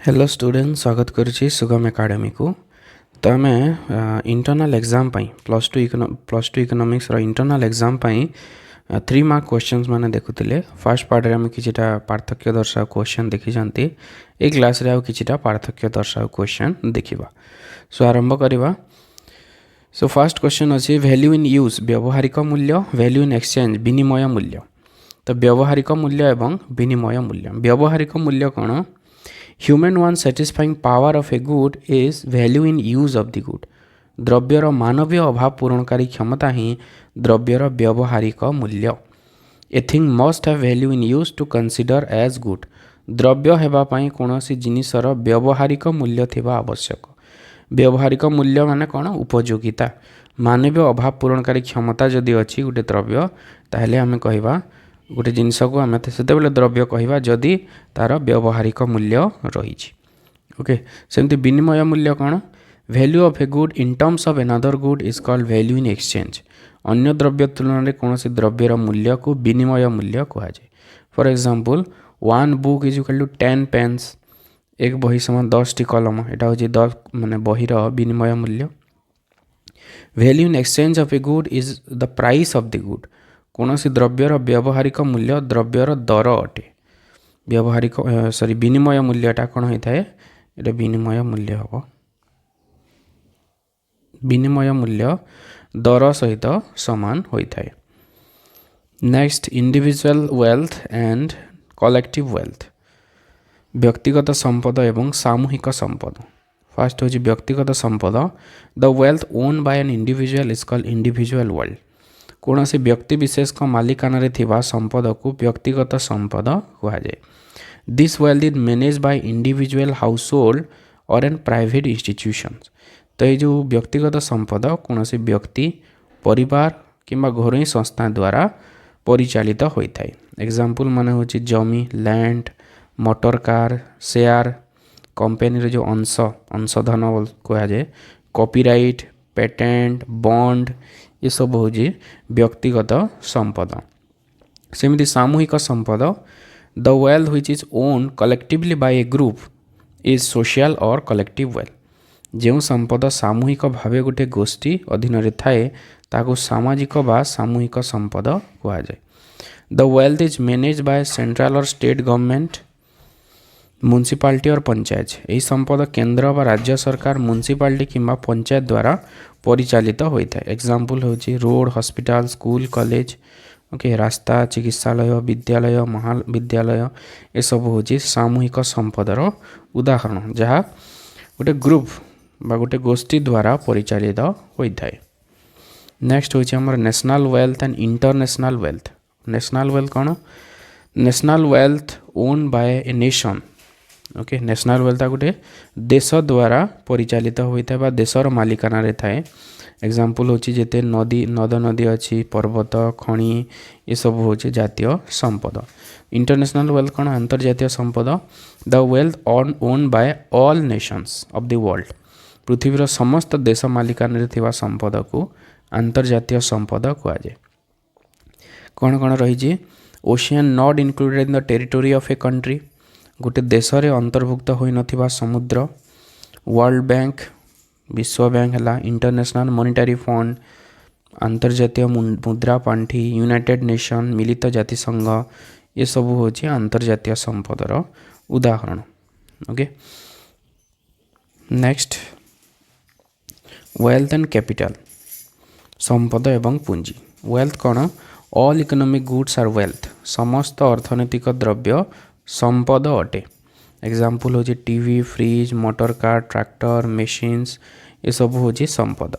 Hello student स्वागत करुच्ची सुगम academy को। तो आम internal exam plus two economics internal exam 3 mark questions माने देखुले। फर्स्ट पार्ट रे किछिटा पार्थक्य दर्शाओ क्वेश्चन देखी जानती ए क्लास रे किछिटा पार्थक्य दर्शाओ क्वेश्चन देखिबा। सो आरंभ करिबा। सो फर्स्ट क्वेश्चन अछि वैल्यू इन यूज व्यवहारिक मूल्य, वैल्यू इन एक्सचेंज विनिमय मूल्य। तो व्यवहारिक मूल्य एवं विनिमय मूल्य। व्यवहारिक मूल्य कौन? Human one satisfying power of a good is value in use of the good. द्रव्यर मानवीय अभाव पूरणकारी क्षमता ही द्रव्यर व्यवहारिक मूल्य। A thing must have value in use to consider as good. द्रव्य हेबापाई कौनसी जिनिसर व्यवहारिक मूल्य थिबा आवश्यक। व्यवहारिक मूल्य माने कौन? उपयोगिता। मानवीय अभाव पूरणकारी क्षमता जदि अच्छी गोटे द्रव्य ताहले आमे कहिबा गोटे जिनस को आम से द्रव्य कहवा जदि तार व्यवहारिक मूल्य रही। ओके सेमती विनिमय मूल्य कौन? Value of a good in terms of another good is called value in exchange. अन्य द्रव्य तुलन में कौन सी द्रव्यर मूल्य को विनिमय मूल्य कहुए। For example 1 book is equal to 10 pens. एक बही समान 10 टी कलम। यहाँ हूँ 10 माने बहीर विनिमय मूल्य। Value in exchange of a good is the price of the good. कौन सी द्रव्यर व्यवहारिक मूल्य द्रव्यर दर अटे। व्यवहारिक सॉरी विनिमय मूल्यटा कौन होता है? ये विनिमय मूल्य हम। विनिमय मूल्य दर सहित समान होता है। Next individual wealth and collective wealth. व्यक्तिगत संपद एवं सामूहिक संपद। फर्स्ट हूँ व्यक्तिगत संपद। The wealth own by an individual is called individual wealth. कौन से व्यक्ति विशेष मालिकाना थिबा संपद को व्यक्तिगत संपद कहुए। This wealth is manage by individual household और एन प्राइवेट इंस्टीट्यूशंस। तो ये जो व्यक्तिगत संपद कौन से व्यक्ति परिवार किंबा घरोई संस्था द्वारा परिचालित होता है। एग्जाम्पल मान हूँ जमी, land, motor car, share, company जो अंशधन कहुए, कॉपीराइट, पेटेंट, बॉन्ड, ये सब हूँ व्यक्तिगत संपद। सेमती सामूहिक संपद the wealth which is own collectively by a group is social और कलेक्टिव वेल्थ। जो संपद सामूहिक भाव गोटे गोष्ठी अधीन थाए ताको सामाजिक बा सामूहिक संपद कहुए। The wealth is manage by central और स्टेट गवर्नमेंट, म्युनिसिपालिटी और पंचायत। यही संपद केंद्र व राज्य सरकार, म्युनिसिपालिटी किंबा पंचायत द्वारा परिचालित होता है। एग्जाम्पल हूँ road, hospital, school, college, okay रास्ता, चिकित्सालय, विद्यालय, महाविद्यालय, ये सब हूँ सामूहिक संपदर उदाहरण जहाँ गोटे ग्रुप बा गोटे गोष्ठी द्वारा परिचालित होता है। नेक्स्ट हूँ आमर national wealth and international wealth. National wealth कौन? National wealth own by a nation. Okay national wealth गोटे देश द्वारा परिचालित होता है देशर मालिकाना थाए। एग्जाम्पल हूँ जिते नदी नद नदी अच्छी, पर्वत, खनि, ये सब हूँ जातीय संपद। इंटरनेशनल वेल्थ कौन? अंतर्जातीय संपद। The wealth own by all nations of the world. पृथ्वीर समस्त देश मालिकाना थिबा संपद को अंतर्जातीय संपद कहुए। कौन कौन रही? Ocean not included in the territory of a country. गोटे देश रे अंतर्भुक्त होई नथिबा समुद्र। वर्ल्ड बैंक, विश्व बैंक है, इंटरनेशनल मॉनिटरी फंड, अंतर्जातीय मुद्रा पांठी, यूनाइटेड नेशन, मिलित जातिसंघ, ये सब हूँ अंतर्जातीय संपदर उदाहरण। Okay next wealth and capital. संपद एवं पुंजी। वेल्थ कौन? All economic goods are wealth. समस्त अर्थनैतिक द्रव्य संपद अटे। एग्जाम्पल हूँ TV, fridge, motor car, tractor, machines, ये सब हूँ संपद।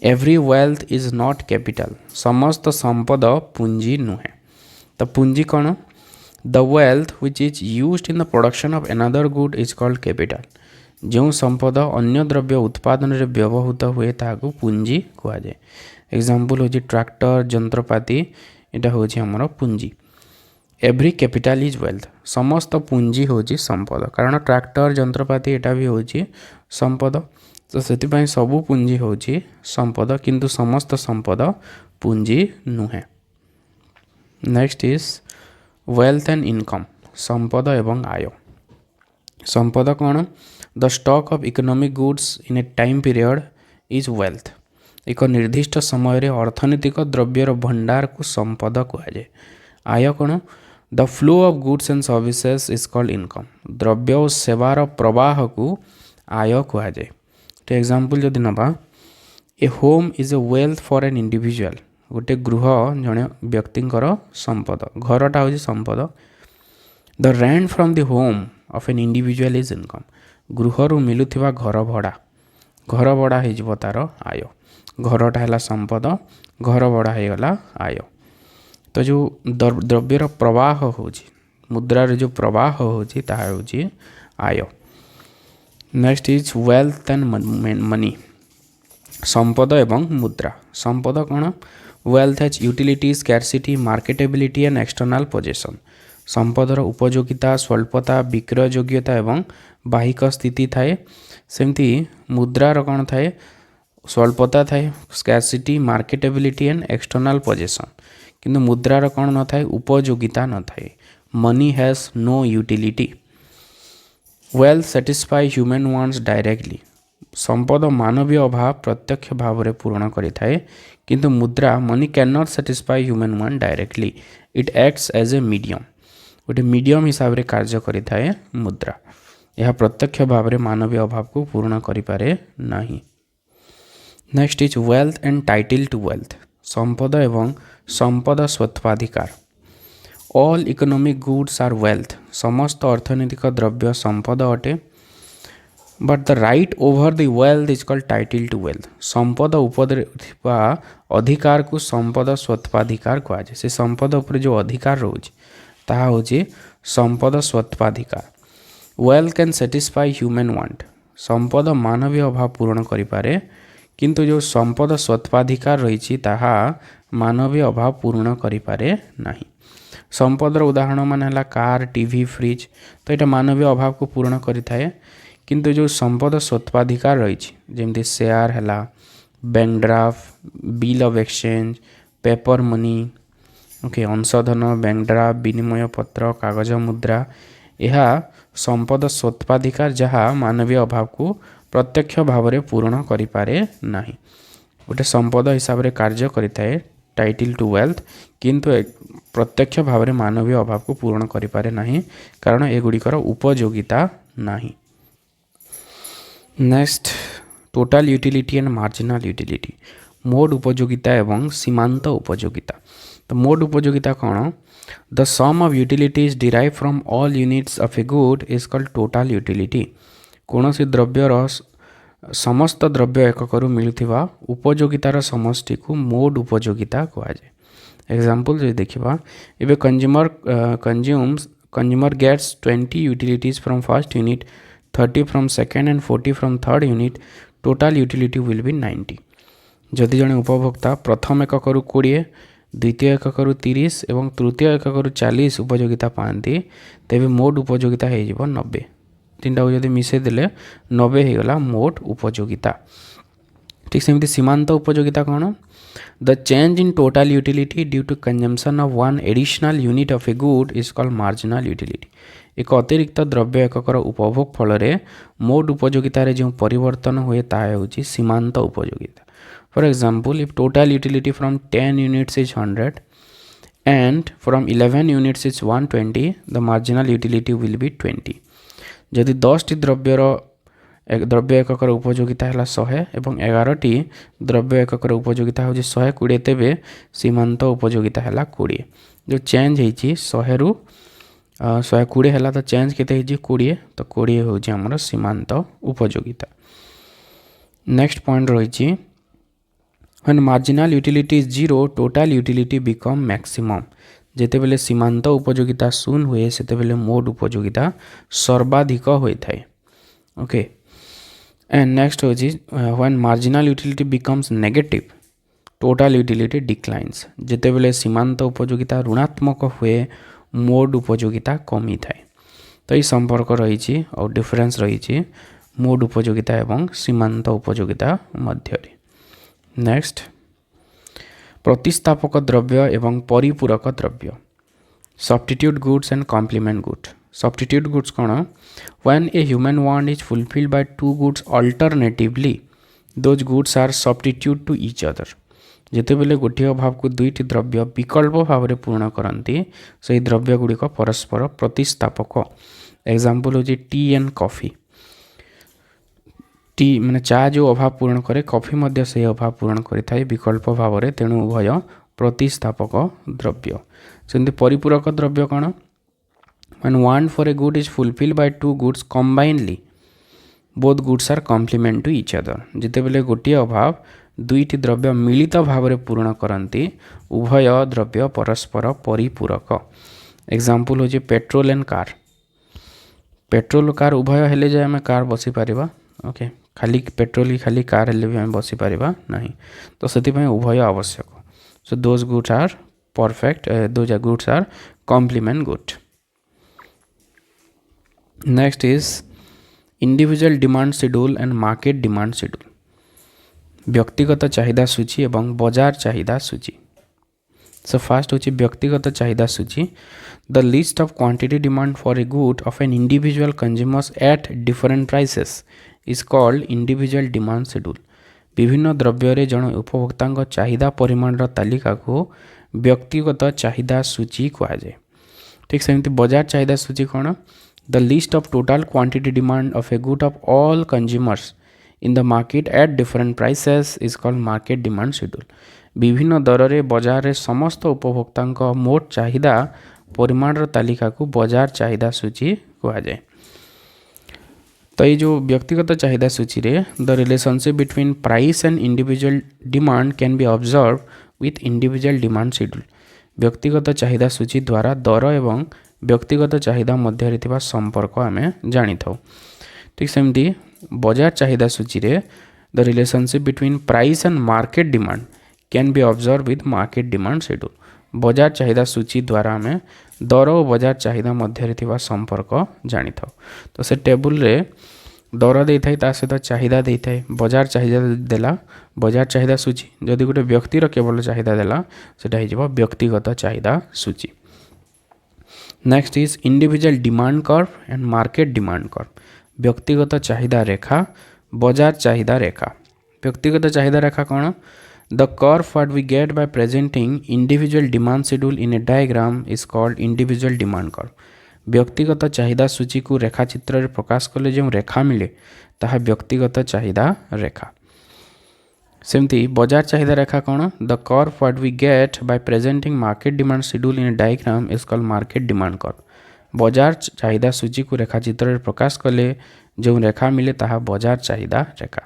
Every wealth is not capital. समस्त संपद पुंजी नुहे। तो पुंजी कौन? The wealth which is used in the production of another good is called capital. जो संपद अन्य द्रव्य उत्पादन रे व्यवहृत हुए ताकू पुंजी कहुए। एग्जाम्पल हूँ ट्रैक्टर, जंत्रपाति, यहाँ हूँ आमर पुंजी। Every capital is wealth. समस्त पुंजी हूँ संपद, कारण ट्रैक्टर, जंत्रपाति यहाँ भी हूँ संपद। तो से सबू पुंजी हूँ संपद, किंतु समस्त संपद पुंजी नुहे। Next is wealth and income. संपद एवं आय। संपद कौन the stock of economic goods in a time period is wealth एक निर्दिष्ट समय अर्थनैतिक द्रव्यर भंडार को संपद कहुए आय कौन the flow of goods and services is called income द्रव्य और सेवार प्रवाह को आय कहुए तो एग्जांपल जदि नबा a home is a wealth for an individual गोटे गृह जड़े व्यक्तिंकर संपद घरटा हूँ संपद the rent from the home of an individual is income गृहरु मिलुथिबा घर भड़ा हो तार आय घरटा है संपद घर भड़ा हो गला आय तो जो द्रव्यर प्रवाह हो मुद्रार जो प्रवाह हो आय next is wealth and money संपद एवं मुद्रा संपद कौन wealth has utility scarcity marketability and external possession संपदर उपयोगिता स्वल्पता विक्रय योग्यता एवं बाहिक स्थिति थाए सेमती मुद्रार कौन थाए स्वल्पता थाए scarcity marketability and external possession किंतु मुद्रार कौन न थाए उपयोगिता न थाए money has no utility wealth satisfy human wants directly संपद मानवीय अभाव प्रत्यक्ष भाव में पूर्ण करिथाए किंतु मुद्रा money can not satisfy human want directly it acts as a medium गोटे मीडियम हिसाब से कार्य करिथाए मुद्रा यह प्रत्यक्ष भाव में मानवीय अभाव को पूर्ण करिपारे नहीं। Next is wealth and title to wealth संपद एवं संपद स्वत्वाधिकार all economic goods are wealth समस्त अर्थनैतिक द्रव्य संपद अटे but the right over the wealth is called title to wealth संपद उपर अधिकार को संपद स्वत्वाधिकार कहुए से संपद उपर जो अधिकार रोचे ताहा होची संपद स्वत्वाधिकार wealth can satisfy human want संपद मानवीय अभाव पूर्ण करिपारे किंतु जो संपद स्वत्वाधिकार रही ताहा मानवीय अभाव पूर्ण करिपारे नहीं। संपदर उदाहरण मान है कार टीवी फ्रिज तो यहाँ मानवीय अभाव को पूर्ण करिथाए किंतु जो संपद स्वत्वाधिकार रही जमती शेयर है bank draft bill of exchange paper money okay अंशधन बैंक ड्राफ्ट विनिमय पत्र कागज मुद्रा यह संपद स्वत्वाधिकार जहाँ मानवीय अभाव को प्रत्यक्ष भाव में पूर्ण करिपारे नहीं गोटे संपद हिसाब से कार्य करिथाए टाइटल टू वेल्थ किंतु प्रत्यक्ष भाव में मानवीय अभाव को पूर्ण करिपारे नहीं कारण एगुड़िकर उपयोगिता नहीं। Next total utility and marginal utility मोड उपयोगिता एवं सीमांत उपयोगिता तो मोड उपयोगिता कौन the sum of utilities derive from all units of a good is called total utility कौन सी द्रव्यर समस्त द्रव्य एककरू मिलुथिबा उपयोगितार समष्टि को मोड उपयोगिता कहुए एग्जांपल जो देखा if a consumer gets 20 utilities from first unit 30 from second and 40 from third unit total utility will be 90 जदि जड़े उपभोक्ता प्रथम एककरू 20 द्वितीय एककरू 30 और तृतीय एककरू 40 उपयोगिता पाती तेबे मोड उपयोगिता हो 90 तीनटा को जब मिसेदेले 90 होगला मोड उपयोगिता। ठीक सेमती सीमांत उपयोगिता कौन the change in total utility due to consumption of one additional unit of a good is called marginal utility एक अतिरिक्त द्रव्य एककर उपभोग फल मोड उपयोगितार जो परिवर्तन हुए ताहा सीमांत उपयोगिता। For example if total utility from 10 units is 100 and from 11 units is 120 the marginal utility will B 20 जदि 10 टी द्रव्य एककर उपयोगिता है 100 और 11 टी द्रव्य एककर उपयोगिता हूँ 120 तेबे सीमांत उपयोगिता है 20 जो चेंज होती 100 रु 120 है तो चेंज केते 20 तो 20 हूँ आमर सीमांत उपयोगिता। नेक्स्ट पॉइंट रही when marginal utility is 0 total utility become maximum जेतेबेले सीमांत उपयोगिता शून्य हुए सेतेबेले मोड उपयोगिता सर्वाधिक होता है। ओके एंड नेक्स्ट हो when marginal utility becomes negative total utility declines जेतेबेले सीमांत उपयोगिता ऋणात्मक हुए मोड उपयोगिता कमी थाए तो ये संपर्क रही और डिफरेंस रही मोड उपयोगिता एवं सीमांत उपयोगिता मध्य। नेक्स्ट प्रतिस्थापक द्रव्य एवं परिपूरक द्रव्य substitute goods and complement good substitute goods कौन when a human want is fulfilled by two goods alternatively those goods are substitute to each other जितेबले गोटे अभाव को दुईटी द्रव्य विकल्प भाव में पूर्ण करती से द्रव्य गुड़िक परस्पर प्रतिस्थापक एग्जांपल हो टी एंड कॉफी टी माने चा जो अभाव पूर्ण करे कॉफी मध्य से अभाव पूर्ण करें विकल्प भाव में तेणु उभय प्रतिस्थापक द्रव्य सेमती परिपूरक द्रव्य कौन when want for a good is fulfilled by two goods combinedly both goods are complement to each other जितेबले गोटे अभाव दुईटी द्रव्य मिलित भाव में पूर्ण करती उभय द्रव्य परस्पर परिपूरक एग्जांपल हो petrol and car petrol car उभय हेले जे आम कार बसी पारिबा ओके खाली पेट्रोल की खाली कार हेले भी आम बसी पारिबा नहीं तो से उभय आवश्यक so those goods are perfect those goods are complement good next is individual demand schedule and market demand schedule व्यक्तिगत चाहिदा सूची एवं बाजार चाहिदा सूची सो फास्ट होची व्यक्तिगत चाहिदा सूची the list of quantity demand for a good of an individual consumers at different prices is called individual demand schedule विभिन्न द्रव्य जन उपभोक्ता चाहिदा परिमाण तालिका को व्यक्तिगत चाहिदा सूची कहुए ठीक सेमती बाजार चाहिदा सूची कौन the list of total quantity demand of a good of all consumers in the market at different prices is called market demand schedule विभिन्न दर रे बाजार रे समस्त उपभोक्ता मोट चाहिदा परिमाण तालिका को बाजार चाहिदा सूची कहुए तो ये जो व्यक्तिगत चाहिदा सूची रे the relationship between price and individual demand can be observe with individual demand schedule व्यक्तिगत चाहिदा सूची द्वारा दर एवं व्यक्तिगत चाहिदा मध्य थिबा संपर्क आमे जानि थाउ ठीक सेमती बाजार चाहिदा सूची रे the relationship between price and market demand can be observe with market demand schedule बाजार चाहिदा सूची द्वारा आमे दर और बाजार चाहिदा मध्य थिबा संपर्क जानि थाउ तो से टेबुल रे दर दे थाई ता सहित चाहिदा दे थाई बाजार चाहिदा देला बाजार चाहिदा सूची जदि गोटे व्यक्तिर केवल चाहिदा देला सेटा हे जिवो व्यक्तिगत चाहिदा सूची next is individual demand curve and market demand curve व्यक्तिगत चाहिदा रेखा बाजार चाहिदा रेखा व्यक्तिगत चाहिदा रेखा कौन the curve what we get by presenting individual demand schedule in a diagram is called individual demand curve व्यक्तिगत चाहिदा सूची को रेखा चित्र प्रकाश कले जो रेखा मिले ताहा व्यक्तिगत चाहिदा रेखा सेमती बाजार चाहिदा रेखा कौन the curve what we get by presenting market demand schedule in a diagram is called market demand curve बाजार चाहिदा सूची को रेखा चित्र प्रकाश कले जो रेखा मिले ताहा बाजार चाहिदा रेखा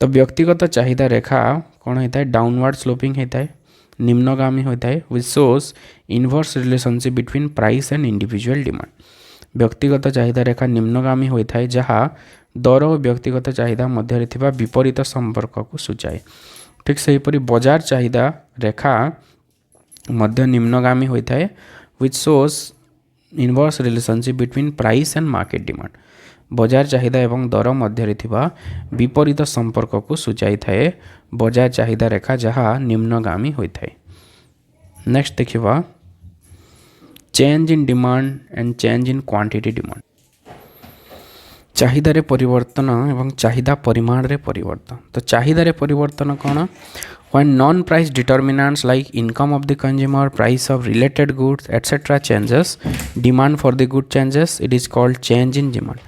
तो व्यक्तिगत चाहिदा रेखा कौन होता है डाउनवर्ड स्लोपिंग होता है निम्नगामी होता है which shows inverse relationship between price and individual demand व्यक्तिगत चाहिदा रेखा निम्नगामी होता है जहाँ दर और व्यक्तिगत चाहिदा मध्य थिबा विपरीत संपर्क को सूचाए ठीक सेहीपरि बाजार चाहिदा रेखा मध्य निम्नगामी होता है which shows inverse relationship between price and market demand बाजार चाहिदा एवं दर मध्य थिबा विपरीत संपर्क को सूचाई थाए बाजार चाहिदा रेखा जहाँ निम्नगामी होता है नेक्स्ट देखिबा change in demand and change in quantity demand चाहिदा रे परिवर्तन एवं चाहिदा परिमाण रे परिवर्तन तो चाहिदा रे परिवर्तन कौन when non-price determinants like income of the consumer, price of related goods etc changes, demand for the good changes, it is called change in demand.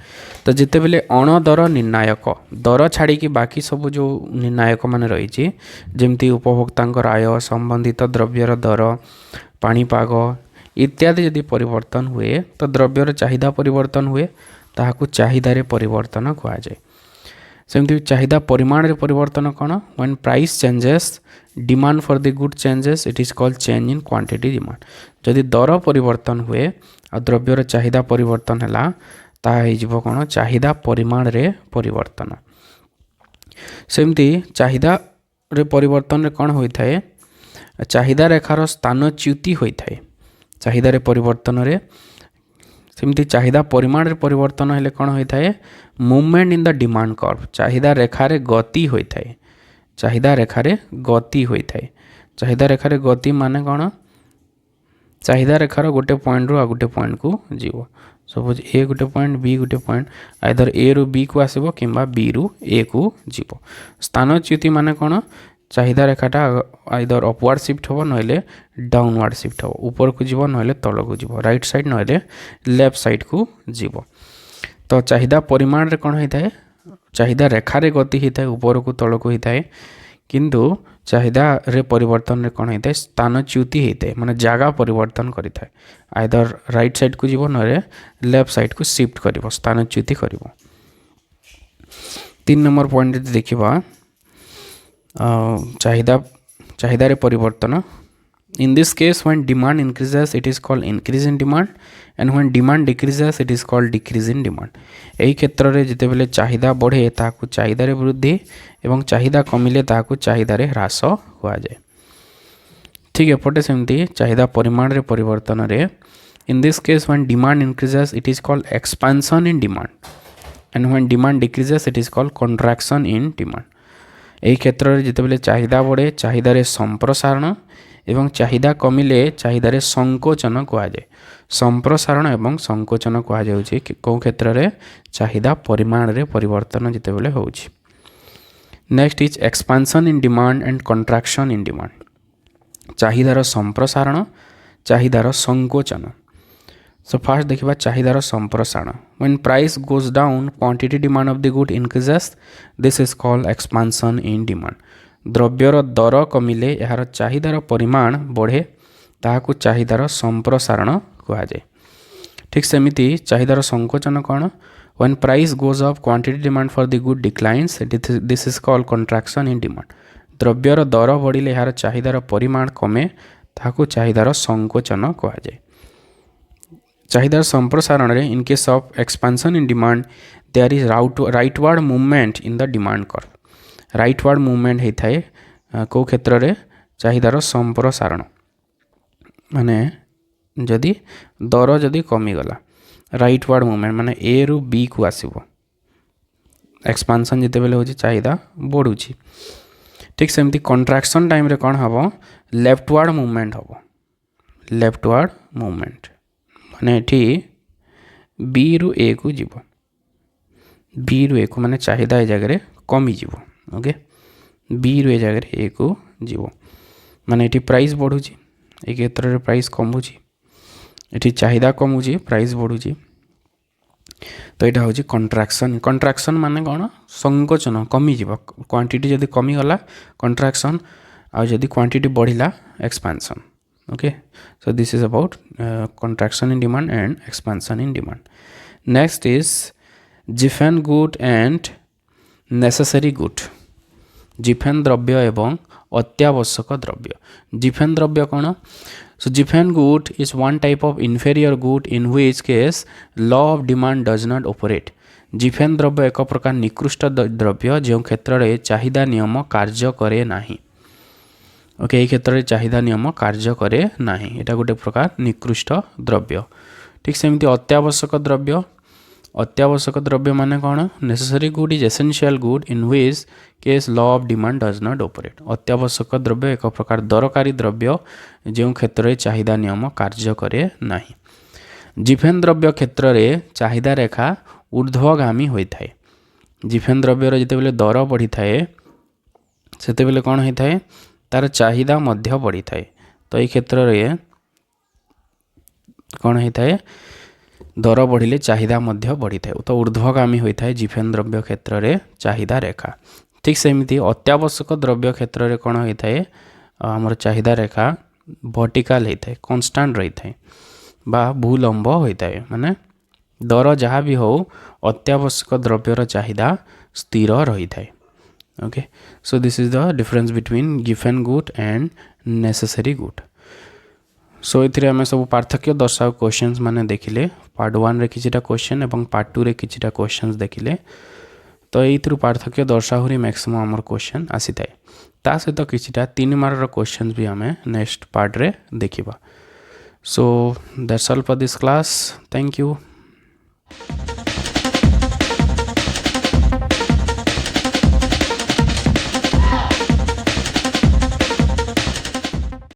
तो जिते बेले अण दर निर्णायक दर छाड़ी की बाकी सब जो निर्णायक मान रही जमती उपभोक्ता आय संबंधित द्रव्यर दर पाणीपाग इत्यादि यदि परिवर्तन हुए तो द्रव्यर चाहिदा परिवर्तन हुए ताहाकू चाहिदा रे परिवर्तन कहुए सेमती चाहिदा परिमाण रे परिवर्तन कौन when price changes demand for the good changes it is called change in quantity demand जदि दर परिवर्तन हुए और द्रव्यर चाहिदा परिवर्तन हैला ताहा हिजबो कौन चाहिदा परिमाण रे परिवर्तन सेमती चाहिदा रे परिवर्तन रे कौन होता है चाहिदा रेखार स्थानच्युति होता है चाहिदा रे परिवर्तन रे सेमती चाहिदा परिमाण रे परिवर्तन हेले कौन होता है movement in the demand curve चाहिदा रेखारे गति होता है चाहिदा रेखारे गति होता है चाहिदा रेखारे गति माने कौन चाहिदा रेखार गोटे पॉइंट रू आ गोटे पॉइंट को जीव सपोज ए गोटे पॉइंट बी गोटे पॉइंट आइदर ए रु बी को आसब कि बी रु ए को जीव स्थानच्युति माने कौन चाहिदा रेखाटा आइदर अपवार्ड शिफ्ट हम ना डाउनवार्ड शिफ्ट हम ऊपर को जीव ना तल को जीव राइट साइड ना लेफ्ट साइड को जीव तो चाहिदा परिमाण रे कौन होता है चाहिदा रेखार गति होता है ऊपर को तल को होता है किंतु चाहिदा रे परिवर्तन रे कौन होता है स्थानच्युति होता है माने जगह परिवर्तन करिथा आइदर राइट साइड को जीव ना लेफ्ट साइड को शिफ्ट कर स्थानच्युति कर 3 नंबर पॉइंट देखा चाहिदा रे परिवर्तन in this case when demand increases it is called increase in demand and when demand decreases it is called decrease in demand एही क्षेत्र रे जिते बेले चाहिदा बढ़े ताकू चाहिदा रे वृद्धि एवं चाहिदा कमिले ताकू चाहिदा रे ह्रास हुआ जाए ठीक एपटे सेमती चाहिदा परिमाण रे परिवर्तन रे in this case when demand increases it is called expansion in demand and when demand decreases it is called contraction in demand एही क्षेत्र रे जिते बेले चाहिदा बढ़े चाहिदा रे संप्रसारण एवं चाहिदा कमिले चाहिदा रे संकोचन कहा जाए संप्रसारण एवं संकोचन कहा जाउछि को क्षेत्र रे चाहिदा परिमाण रे परिवर्तन जिते बेले होउछि next is expansion in demand and contraction in demand चाहिदार संप्रसारण चाहिदार संकोचन सो फास्ट देखिबा चाहिदार संप्रसारण when price goes down quantity demand of the good increases this is called expansion in demand द्रव्यर दर कमिले यार चाहिदार परिमाण बढ़े ताकू चाहिदार संप्रसारण कहा जाए ठीक सेमिति चाहिदार संकोचन कौन when price goes up quantity demand for the good declines this is called contraction in demand द्रव्यर दर बढ़िले यार चाहिदार परिमाण कमे ताकू चाहिदार संकोचन कहा जाए चाहिदार संप्रसारण रे in case of expansion in demand there is rightward movement in the demand curve rightward movement होता है कौ क्षेत्र रे चाहिदार संप्रसारण माने जदि दर जदि कमिगला राइटवर्ड मूवमेंट माने ए रु बी को आसीबो एक्सपेंशन जिते बेले होची चाहिदा बढ़ुची ठीक सेमती कंट्रैक्शन टाइम रे कोन हबो लेफ्टवर्ड मूवमेंट हबो लेफ्टवर्ड मूवमेंट माने एठी बी रु ए को जीवो बी रु ए को माने चाहिदा ए जगह रे कमी जीवो ओके बी रु ए जगह ए को जीवो माने एठी प्राइस बढ़ुची ए क्षेत्र रे प्राइस कमुची एठी चाहिदा कमुची प्राइस बढ़ुची तो यहाँ हूँ कंट्रैक्शन कंट्रैक्शन माने कौन संकोचन कमी जीव क्वांटिटी जदि कमी गला कंट्रैक्शन आ जदि क्वांटिटी बढ़िला expansion okay so this is about contraction in demand and expansion in demand next is Giffen good and necessary good Giffen द्रव्य एवं अत्यावश्यक द्रव्य जिफेन द्रव्य कौन So Giffen good is one type of inferior good in which case law of demand does not operate. Giffen द्रव्य एक प्रकार निकृष्ट द्रव्य जो क्षेत्र रे चाहिदा नियम कार्य करे नाही ओके ये क्षेत्र रे चाहिदा नियम कार्य करे नाही एटा गोटे प्रकार निकृष्ट द्रव्य ठीक सेमती अत्यावश्यक द्रव्य माने कौन necessary good is essential good in which case law of demand does not operate अत्यावश्यक द्रव्य एक प्रकार दरकारी द्रव्य जो क्षेत्र में चाहिदा नियम कार्य करे नाही जिफेन द्रव्य क्षेत्र में चाहिदा रेखा ऊर्ध्वगामी होता है जिफेन द्रव्यर जिते बेले दर बढ़ी थाए सेते बेले कौन होता है तार चाहिदा मध्य बढ़ी थाए तो ये क्षेत्र में कौन होता है दर बढ़िले चाहिदा मध्य बढ़ी थाए तो ऊर्ध्वगामी होता है जिफेन द्रव्य क्षेत्र में चाहिदा रेखा ठीक सेमती अत्यावश्यक द्रव्य क्षेत्र में कौन होता है आमर चाहिदा रेखा वर्टिकल होता है कन्स्टांट रही है बा भूलंब होता है माने दर जहाँ भी हो अत्यावश्यक द्रव्यर चाहिदा स्थिर रही है okay so this is the difference between Giffen good and necessary good so ये आम सब पार्थक्य दर्शाओ क्वेश्चंस माने देखिले पार्ट 1 रे किछिटा क्वेश्चन एवं पार्ट 2 रे किछिटा क्वेश्चंस देखिले तो ये पार्थक्य दर्शाहुरी मैक्सिमम आमर क्वेश्चन आसी थाए ता सहित किछिटा 3 मार्कर क्वेश्चंस भी आम नेक्स्ट पार्ट रे देखिबा so that's all for this class thank you